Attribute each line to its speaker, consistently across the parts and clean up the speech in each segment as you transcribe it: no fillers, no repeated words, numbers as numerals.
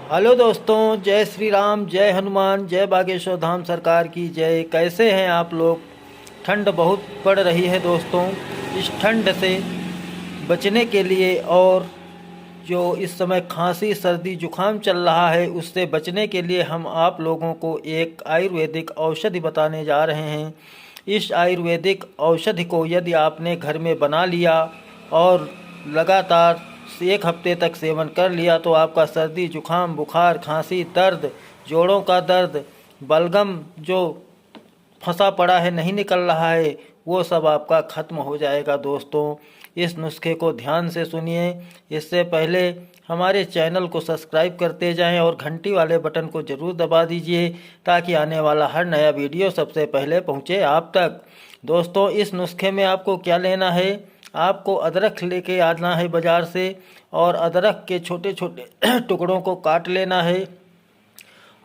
Speaker 1: Hello दोस्तों, जय श्री राम, जय हनुमान, जय बागेश्वर धाम सरकार की जय। कैसे हैं आप लोग। ठंड बहुत पड़ रही है दोस्तों। इस ठंड से बचने के लिए और जो इस समय खांसी सर्दी जुखाम चल रहा है उससे बचने के लिए हम आप लोगों को एक आयुर्वेदिक औषधि बताने जा रहे हैं। इस आयुर्वेदिक औषधि को यदि आपने घर में बना लिया और लगातार 1 हफ्ते तक सेवन कर लिया तो आपका सर्दी जुखाम बुखार खांसी दर्द जोड़ों का दर्द बलगम जो फंसा पड़ा है नहीं निकल रहा है वो सब आपका ख़त्म हो जाएगा दोस्तों। इस नुस्खे को ध्यान से सुनिए। इससे पहले हमारे चैनल को सब्सक्राइब करते जाएं और घंटी वाले बटन को ज़रूर दबा दीजिए ताकि आने वाला हर नया वीडियो सबसे पहले पहुंचे आप तक। दोस्तों, इस नुस्खे में आपको क्या लेना है। आपको अदरक लेके आना है बाज़ार से और अदरक के छोटे छोटे टुकड़ों को काट लेना है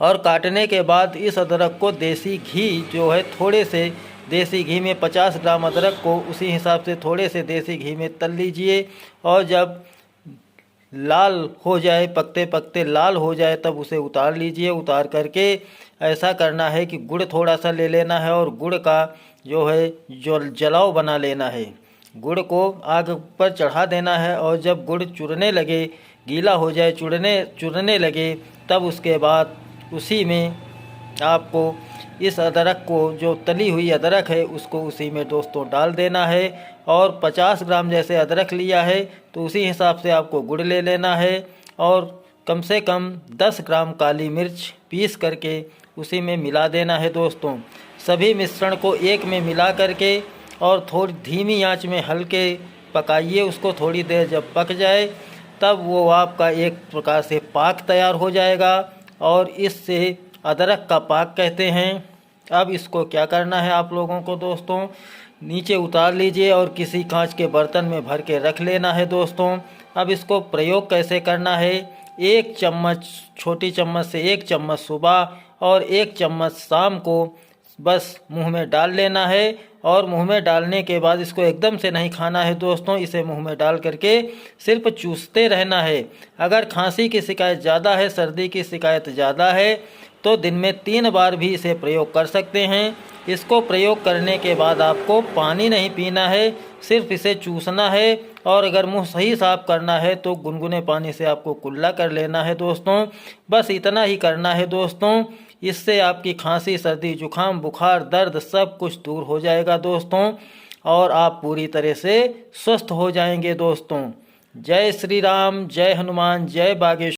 Speaker 1: और काटने के बाद इस अदरक को देसी घी जो है थोड़े से देसी घी में 50 ग्राम अदरक को उसी हिसाब से थोड़े से देसी घी में तल लीजिए और जब लाल हो जाए पकते पकते लाल हो जाए तब उसे उतार लीजिए। उतार करके ऐसा करना है कि गुड़ थोड़ा सा ले लेना है और गुड़ का जो है जो जलाव बना लेना है। गुड़ को आग पर चढ़ा देना है और जब गुड़ चुरने लगे गीला हो जाए चुरने लगे तब उसके बाद उसी में आपको इस अदरक को जो तली हुई अदरक है उसको उसी में दोस्तों डाल देना है और 50 ग्राम जैसे अदरक लिया है तो उसी हिसाब से आपको गुड़ ले लेना है और कम से कम 10 ग्राम काली मिर्च पीस करके उसी में मिला देना है दोस्तों। सभी मिश्रण को एक में मिला करके और थोड़ी धीमी आंच में हल्के पकाइए उसको। थोड़ी देर जब पक जाए तब वो आपका एक प्रकार से पाक तैयार हो जाएगा और इससे अदरक का पाक कहते हैं। अब इसको क्या करना है आप लोगों को दोस्तों, नीचे उतार लीजिए और किसी कांच के बर्तन में भर के रख लेना है दोस्तों। अब इसको प्रयोग कैसे करना है, 1 चम्मच छोटी चम्मच से 1 चम्मच सुबह और 1 चम्मच शाम को बस मुंह में डाल लेना है और मुंह में डालने के बाद इसको एकदम से नहीं खाना है दोस्तों। इसे मुंह में डाल करके सिर्फ चूसते रहना है। अगर खांसी की शिकायत ज़्यादा है सर्दी की शिकायत ज़्यादा है तो दिन में 3 बार भी इसे प्रयोग कर सकते हैं। इसको प्रयोग करने के बाद आपको पानी नहीं पीना है, सिर्फ इसे चूसना है और अगर मुंह सही साफ करना है तो गुनगुने पानी से आपको कुल्ला कर लेना है दोस्तों। बस इतना ही करना है दोस्तों। इससे आपकी खांसी सर्दी जुखाम बुखार दर्द सब कुछ दूर हो जाएगा दोस्तों और आप पूरी तरह से स्वस्थ हो जाएंगे दोस्तों। जय श्री राम, जय हनुमान, जय बागेश्वर।